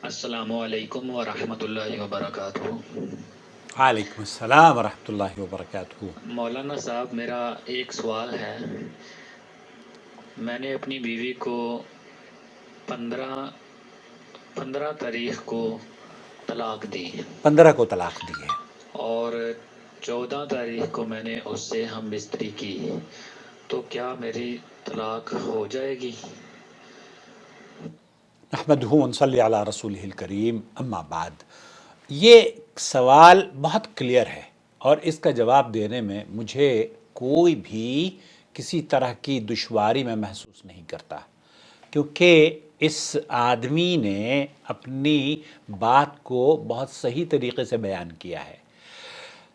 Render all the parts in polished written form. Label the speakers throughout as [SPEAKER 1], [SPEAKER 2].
[SPEAKER 1] السلام علیکم ورحمۃ اللہ وبرکاتہ۔
[SPEAKER 2] وعلیکم السلام ورحمۃ اللہ وبرکاتہ۔
[SPEAKER 1] مولانا صاحب، میرا ایک سوال ہے۔ میں نے اپنی بیوی کو 15 تاریخ کو طلاق دی
[SPEAKER 2] 15 کو طلاق دی ہے۔
[SPEAKER 1] اور 14 تاریخ کو میں نے اس سے ہم بستری کی، تو کیا میری طلاق ہو جائے گی؟
[SPEAKER 2] نحمدہ ونصلی علی رسولہ الکریم، اما بعد۔ یہ سوال بہت کلیئر ہے اور اس کا جواب دینے میں مجھے کوئی بھی کسی طرح کی دشواری میں محسوس نہیں کرتا، کیونکہ اس آدمی نے اپنی بات کو بہت صحیح طریقے سے بیان کیا ہے۔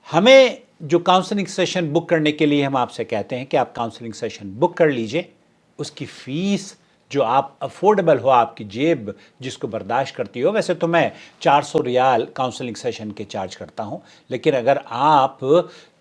[SPEAKER 2] ہمیں جو کاؤنسلنگ سیشن بک کرنے کے لیے ہم آپ سے کہتے ہیں کہ آپ کاؤنسلنگ سیشن بک کر لیجئے، اس کی فیس جو آپ افورڈیبل ہو، آپ کی جیب جس کو برداشت کرتی ہو۔ ویسے تو میں 400 ریال کاؤنسلنگ سیشن کے چارج کرتا ہوں، لیکن اگر آپ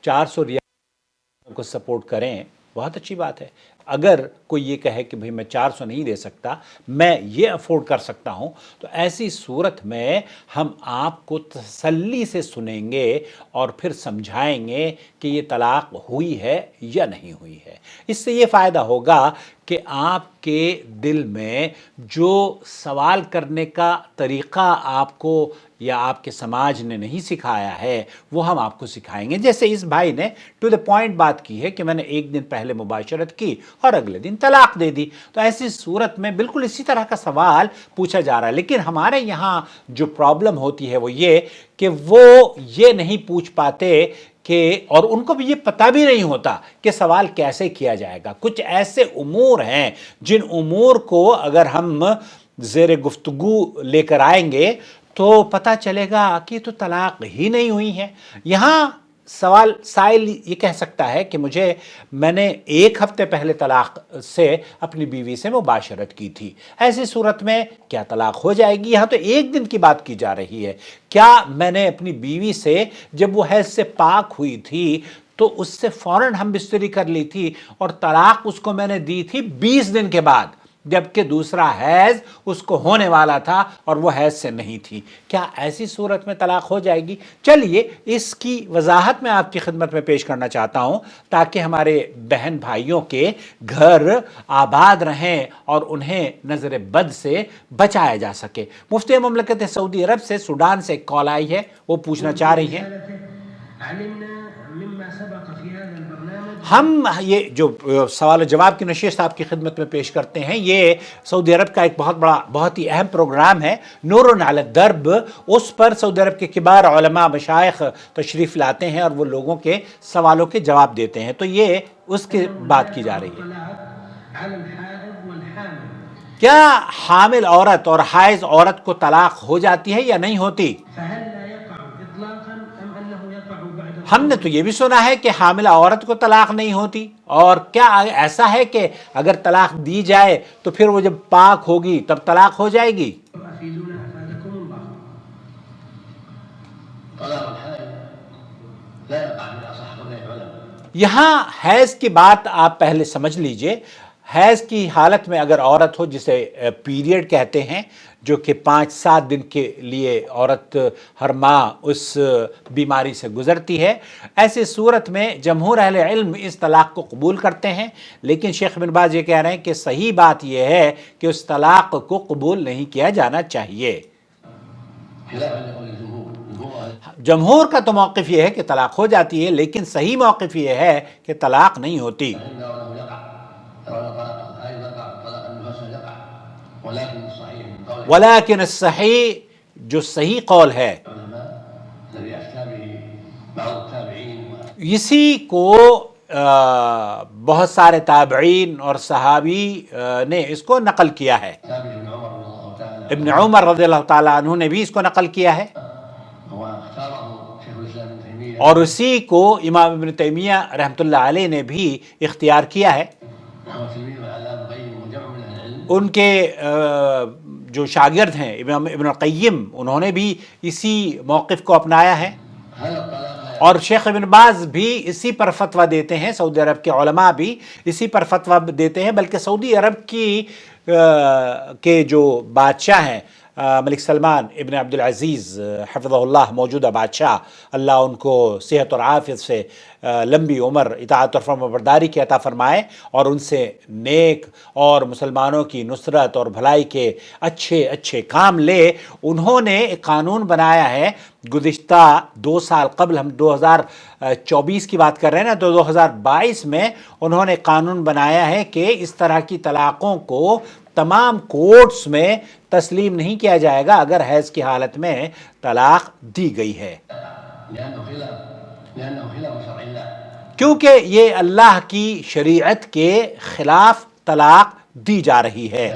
[SPEAKER 2] 400 ریال کو سپورٹ کریں بہت اچھی بات ہے۔ اگر کوئی یہ کہے کہ بھئی میں 400 نہیں دے سکتا، میں یہ افورڈ کر سکتا ہوں، تو ایسی صورت میں ہم آپ کو تسلی سے سنیں گے اور پھر سمجھائیں گے کہ یہ طلاق ہوئی ہے یا نہیں ہوئی ہے۔ اس سے یہ فائدہ ہوگا کہ آپ کے دل میں جو سوال کرنے کا طریقہ آپ کو یا آپ کے سماج نے نہیں سکھایا ہے وہ ہم آپ کو سکھائیں گے۔ جیسے اس بھائی نے ٹو دا پوائنٹ بات کی ہے کہ میں نے ایک دن پہلے مباشرت کی اور اگلے دن طلاق دے دی، تو ایسی صورت میں بالکل اسی طرح کا سوال پوچھا جا رہا ہے۔ لیکن ہمارے یہاں جو پرابلم ہوتی ہے وہ یہ کہ وہ یہ نہیں پوچھ پاتے کہ، اور ان کو بھی یہ پتہ بھی نہیں ہوتا کہ سوال کیسے کیا جائے گا۔ کچھ ایسے امور ہیں جن امور کو اگر ہم زیر گفتگو لے کر آئیں گے تو پتہ چلے گا کہ یہ تو طلاق ہی نہیں ہوئی ہے۔ یہاں سوال سائل یہ کہہ سکتا ہے کہ میں نے 1 ہفتے پہلے طلاق سے اپنی بیوی سے مباشرت کی تھی، ایسی صورت میں کیا طلاق ہو جائے گی؟ یہاں تو 1 دن کی بات کی جا رہی ہے۔ کیا میں نے اپنی بیوی سے جب وہ حیض سے پاک ہوئی تھی تو اس سے فوراً ہم بستری کر لی تھی اور طلاق اس کو میں نے دی تھی 20 دن کے بعد، جبکہ دوسرا حیض اس کو ہونے والا تھا اور وہ حیض سے نہیں تھی؟ کیا ایسی صورت میں طلاق ہو جائے گی؟ چلیے اس کی وضاحت میں آپ کی خدمت میں پیش کرنا چاہتا ہوں تاکہ ہمارے بہن بھائیوں کے گھر آباد رہیں اور انہیں نظر بد سے بچایا جا سکے۔ مفتی مملکت سعودی عرب سے سوڈان سے ایک کال آئی ہے، وہ پوچھنا چاہ رہی ہیں۔ ہم یہ جو سوال و جواب کی نشست آپ کی خدمت میں پیش کرتے ہیں، یہ سعودی عرب کا ایک بہت ہی اہم پروگرام ہے، نور علی الدرب۔ اس پر سعودی عرب کے کبار علماء مشائخ تشریف لاتے ہیں اور وہ لوگوں کے سوالوں کے جواب دیتے ہیں، تو یہ اس کی بات کی جا رہی ہے۔ کیا حامل عورت اور حائض عورت کو طلاق ہو جاتی ہے یا نہیں ہوتی؟ ہم نے تو یہ بھی سنا ہے کہ حاملہ عورت کو طلاق نہیں ہوتی، اور کیا ایسا ہے کہ اگر طلاق دی جائے تو پھر وہ جب پاک ہوگی تب طلاق ہو جائے گی؟ یہاں حیض کی بات آپ پہلے سمجھ لیجئے۔ حیض کی حالت میں اگر عورت ہو، جسے پیریڈ کہتے ہیں، جو کہ 5-7 دن کے لیے عورت ہر ماہ اس بیماری سے گزرتی ہے، ایسی صورت میں جمہور اہل علم اس طلاق کو قبول کرتے ہیں، لیکن شیخ بن باز یہ کہہ رہے ہیں کہ صحیح بات یہ ہے کہ اس طلاق کو قبول نہیں کیا جانا چاہیے۔ جمہور کا تو موقف یہ ہے کہ طلاق ہو جاتی ہے، لیکن صحیح موقف یہ ہے کہ طلاق نہیں ہوتی۔ ولیکن الصحیح، جو صحیح قول ہے، اسی کو بہت سارے تابعین اور صحابی نے اس کو نقل کیا ہے۔ ابن عمر رضی اللہ تعالیٰ عنہ نے بھی اس کو نقل کیا ہے، اور اسی کو امام ابن تیمیہ رحمۃ اللہ علیہ نے بھی اختیار کیا ہے۔ ان کے جو شاگرد ہیں امام ابن القیم، انہوں نے بھی اسی موقف کو اپنایا ہے، اور شیخ ابن باز بھی اسی پر فتویٰ دیتے ہیں، سعودی عرب کے علماء بھی اسی پر فتویٰ دیتے ہیں، بلکہ سعودی عرب کے جو بادشاہ ہیں ملک سلمان ابن عبدالعزیز حفظہ اللہ موجودہ بادشاہ، اللہ ان کو صحت اور عافیت سے لمبی عمر، اطاعت اور فرمانبرداری کی عطا فرمائے، اور ان سے نیک اور مسلمانوں کی نصرت اور بھلائی کے اچھے اچھے کام لے، انہوں نے ایک قانون بنایا ہے گزشتہ 2 سال قبل، ہم 2024 کی بات کر رہے ہیں نا، تو 2022 میں انہوں نے قانون بنایا ہے کہ اس طرح کی طلاقوں کو تمام کورٹس میں تسلیم نہیں کیا جائے گا اگر حیض کی حالت میں طلاق دی گئی ہے، کیونکہ یہ اللہ کی شریعت کے خلاف طلاق دی جا رہی ہے،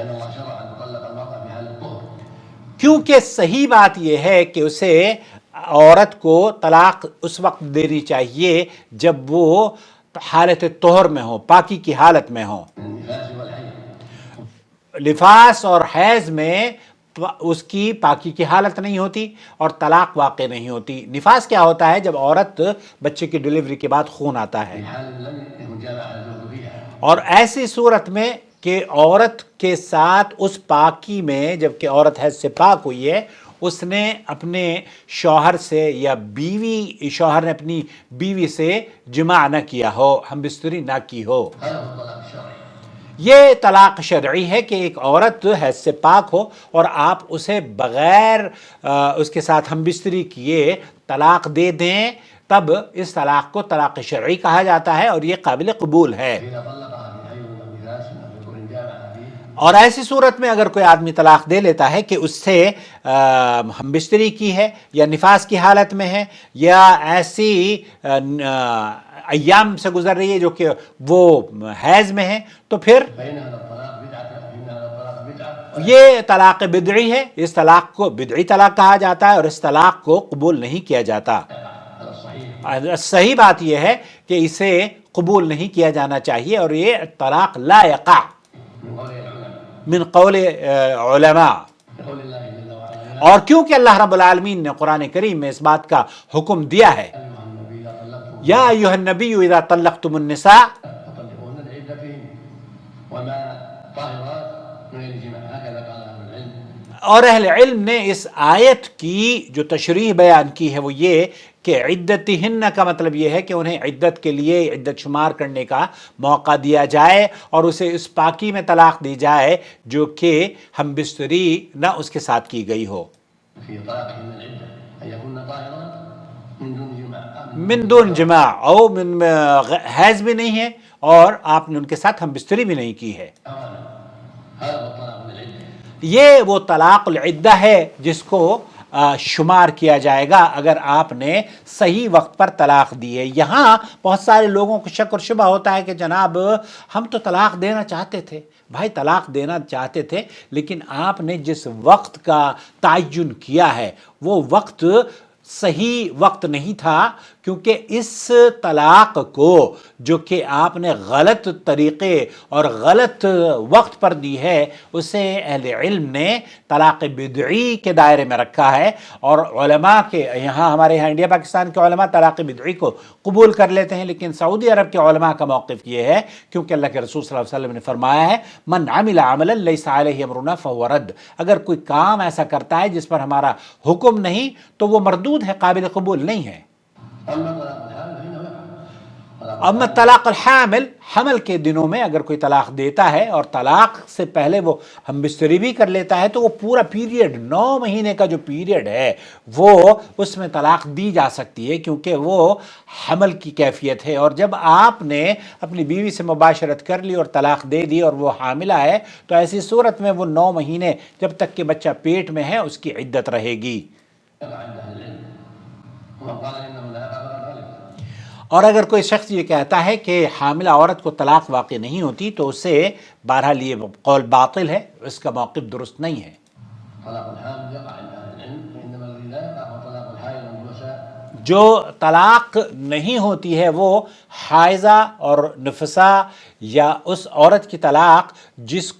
[SPEAKER 2] کیونکہ صحیح بات یہ ہے کہ اسے عورت کو طلاق اس وقت دینی چاہیے جب وہ حالت طہر میں ہو، پاکی کی حالت میں ہو۔ نفاس اور حیض میں اس کی پاکی کی حالت نہیں ہوتی اور طلاق واقع نہیں ہوتی۔ نفاس کیا ہوتا ہے؟ جب عورت بچے کی ڈیلیوری کے بعد خون آتا ہے، اور ایسی صورت میں کہ عورت کے ساتھ اس پاکی میں، جب کہ عورت حیض سے پاک ہوئی ہے، اس نے اپنے شوہر سے یا شوہر نے اپنی بیوی سے جماع نہ کیا ہو، ہم بستری نہ کی ہو، یہ طلاق شرعی ہے کہ ایک عورت حیض سے پاک ہو اور آپ اسے بغیر اس کے ساتھ ہم بستری کیے طلاق دے دیں، تب اس طلاق کو طلاق شرعی کہا جاتا ہے اور یہ قابل قبول ہے۔ اور ایسی صورت میں اگر کوئی آدمی طلاق دے لیتا ہے کہ اس سے ہم بستری کی ہے یا نفاس کی حالت میں ہے یا ایسی ایام سے گزر رہی ہے جو کہ وہ حیض میں ہے، تو پھر یہ طلاق بدعی ہے، اس طلاق کو بدعی طلاق کہا جاتا ہے اور اس طلاق کو قبول نہیں کیا جاتا۔ صحیح بات یہ ہے کہ اسے قبول نہیں کیا جانا چاہیے، اور یہ طلاق لا یقع من قول علماء، اور کیونکہ اللہ رب العالمین نے قرآن کریم میں اس بات کا حکم دیا ہے، یا ایھا النبی اذا طلقتم النساء، اور اہل علم نے اس آیت کی جو تشریح بیان کی ہے وہ یہ کہ عدتہن کا مطلب یہ ہے کہ انہیں عدت کے لیے عدت شمار کرنے کا موقع دیا جائے اور اسے اس پاکی میں طلاق دی جائے جو کہ ہم بستری نہ اس کے ساتھ کی گئی ہو، من دون جماع، او من حیض بھی نہیں ہے اور آپ نے ان کے ساتھ ہم بستری بھی نہیں کی ہے۔ یہ وہ طلاق العدہ ہے جس کو شمار کیا جائے گا اگر آپ نے صحیح وقت پر طلاق دی ہے۔ یہاں بہت سارے لوگوں کو شک اور شبہ ہوتا ہے کہ جناب ہم تو طلاق دینا چاہتے تھے، بھائی طلاق دینا چاہتے تھے، لیکن آپ نے جس وقت کا تعین کیا ہے وہ وقت صحیح وقت نہیں تھا، کیونکہ اس طلاق کو جو کہ آپ نے غلط طریقے اور غلط وقت پر دی ہے اسے اہل علم نے طلاق بدعی کے دائرے میں رکھا ہے، اور علماء کے یہاں، ہمارے یہاں انڈیا پاکستان کے علماء طلاق بدعی کو قبول کر لیتے ہیں، لیکن سعودی عرب کے علماء کا موقف یہ ہے، کیونکہ اللہ کے رسول صلی اللہ علیہ وسلم نے فرمایا ہے من عمل عملا لیس علیہ امرنا فہو رد، اگر کوئی کام ایسا کرتا ہے جس پر ہمارا حکم نہیں تو وہ مردود ہے، قابل قبول نہیں ہے۔ اما طلاق الحامل، حمل کے دنوں میں اگر کوئی طلاق دیتا ہے اور طلاق سے پہلے وہ ہم بستری بھی کر لیتا ہے تو وہ پورا پیریڈ 9 مہینے کا جو پیریڈ ہے وہ اس میں طلاق دی جا سکتی ہے، کیونکہ وہ حمل کی کیفیت ہے، اور جب آپ نے اپنی بیوی سے مباشرت کر لی اور طلاق دے دی اور وہ حاملہ ہے تو ایسی صورت میں وہ 9 مہینے جب تک کہ بچہ پیٹ میں ہے اس کی عدت رہے گی۔ اور اگر کوئی شخص یہ کہتا ہے کہ حاملہ عورت کو طلاق واقع نہیں ہوتی تو اسے بہرحال یہ قول باطل ہے، اس کا موقف درست نہیں ہے۔ جو طلاق نہیں ہوتی ہے وہ حائضہ اور نفسا یا اس عورت کی طلاق جس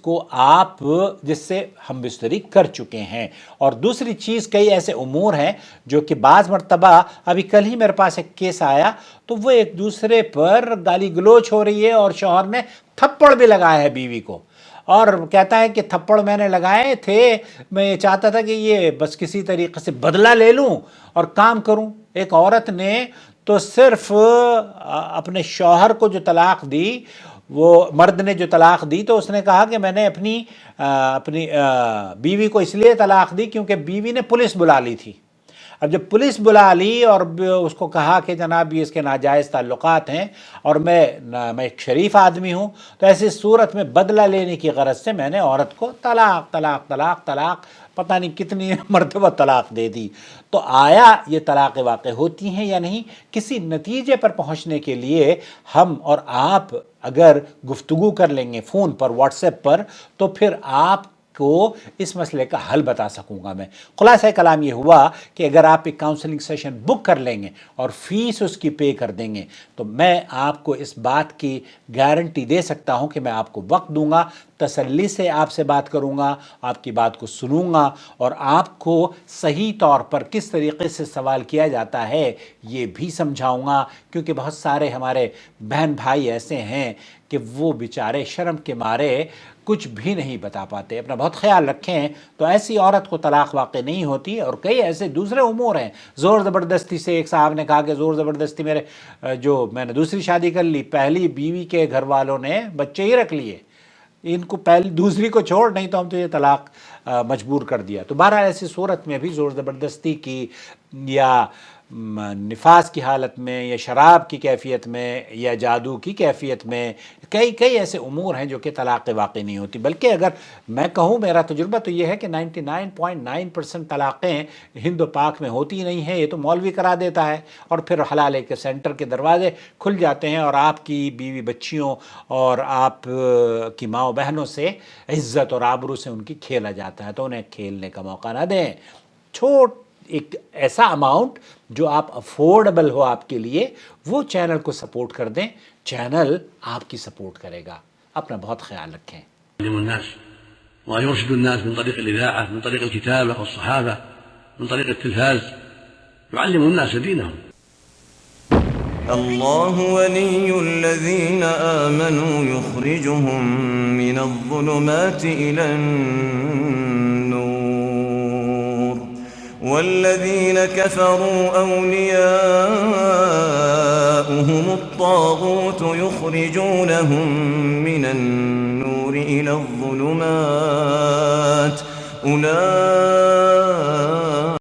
[SPEAKER 2] سے ہم بستری کر چکے ہیں، اور دوسری چیز کئی ایسے امور ہیں جو کہ بعض مرتبہ، ابھی کل ہی میرے پاس ایک کیس آیا تو وہ ایک دوسرے پر گالی گلوچ ہو رہی ہے اور شوہر نے تھپڑ بھی لگایا ہے بیوی کو، اور کہتا ہے کہ تھپڑ میں نے لگائے تھے، میں یہ چاہتا تھا کہ یہ بس کسی طریقے سے بدلہ لے لوں اور کام کروں۔ ایک عورت نے تو صرف اپنے شوہر کو جو طلاق دی، وہ مرد نے جو طلاق دی تو اس نے کہا کہ میں نے اپنی بیوی کو اس لیے طلاق دی کیونکہ بیوی نے پولیس بلا لی تھی۔ اب جب پولیس بلا لی اور اس کو کہا کہ جناب یہ اس کے ناجائز تعلقات ہیں اور میں ایک شریف آدمی ہوں، تو ایسی صورت میں بدلہ لینے کی غرض سے میں نے عورت کو طلاق طلاق طلاق طلاق پتہ نہیں کتنی مرتبہ طلاق دے دی۔ تو آیا یہ طلاق واقع ہوتی ہیں یا نہیں؟ کسی نتیجے پر پہنچنے کے لیے ہم اور آپ اگر گفتگو کر لیں گے فون پر، واٹس ایپ پر، تو پھر آپ کو اس مسئلے کا حل بتا سکوں گا میں۔ خلاصہ کلام یہ ہوا کہ اگر آپ ایک کاؤنسلنگ سیشن بک کر لیں گے اور فیس اس کی پے کر دیں گے تو میں آپ کو اس بات کی گارنٹی دے سکتا ہوں کہ میں آپ کو وقت دوں گا، تسلی سے آپ سے بات کروں گا، آپ کی بات کو سنوں گا اور آپ کو صحیح طور پر کس طریقے سے سوال کیا جاتا ہے یہ بھی سمجھاؤں گا، کیونکہ بہت سارے ہمارے بہن بھائی ایسے ہیں کہ وہ بیچارے شرم کے مارے کچھ بھی نہیں بتا پاتے۔ اپنا بہت خیال رکھیں، تو ایسی عورت کو طلاق واقع نہیں ہوتی۔ اور کئی ایسے دوسرے امور ہیں، زور زبردستی سے، ایک صاحب نے کہا کہ زور زبردستی میں نے دوسری شادی کر لی، پہلی بیوی کے گھر والوں نے بچے ہی رکھ لیے، ان کو دوسری کو چھوڑ، نہیں تو ہم تو یہ طلاق مجبور کر دیا۔ تو بہرحال ایسی صورت میں بھی زور زبردستی کی یا نفاس کی حالت میں یا شراب کی کیفیت میں یا جادو کی کیفیت میں کئی ایسے امور ہیں جو کہ طلاق واقع نہیں ہوتی۔ بلکہ اگر میں کہوں، میرا تجربہ تو یہ ہے کہ 99.9% طلاقیں ہند و پاک میں ہوتی نہیں ہیں، یہ تو مولوی کرا دیتا ہے اور پھر حلالے کے سینٹر کے دروازے کھل جاتے ہیں اور آپ کی بیوی بچیوں اور آپ کی ماں و بہنوں سے عزت اور آبرو سے ان کی کھیلا جاتا ہے، تو انہیں کھیلنے کا موقع نہ دیں۔ ایک ایسا اماؤنٹ جو آپ افورڈیبل ہو آپ کے لیے، وہ چینل کو سپورٹ کر دیں، چینل آپ کی سپورٹ کرے گا۔ اپنا بہت خیال رکھیں۔
[SPEAKER 3] يعلم الناس ويرشد الناس من طريق الإذاعة، من طريق الكتابة والصحافة، من طريق التلفاز، يعلم الناس دينهم.
[SPEAKER 4] الله ولي الذين آمنوا يخرجهم من الظلمات إلى النور والذين كفروا أولياؤهم الطاغوت يخرجونهم من النور إلى الظلمات أولئك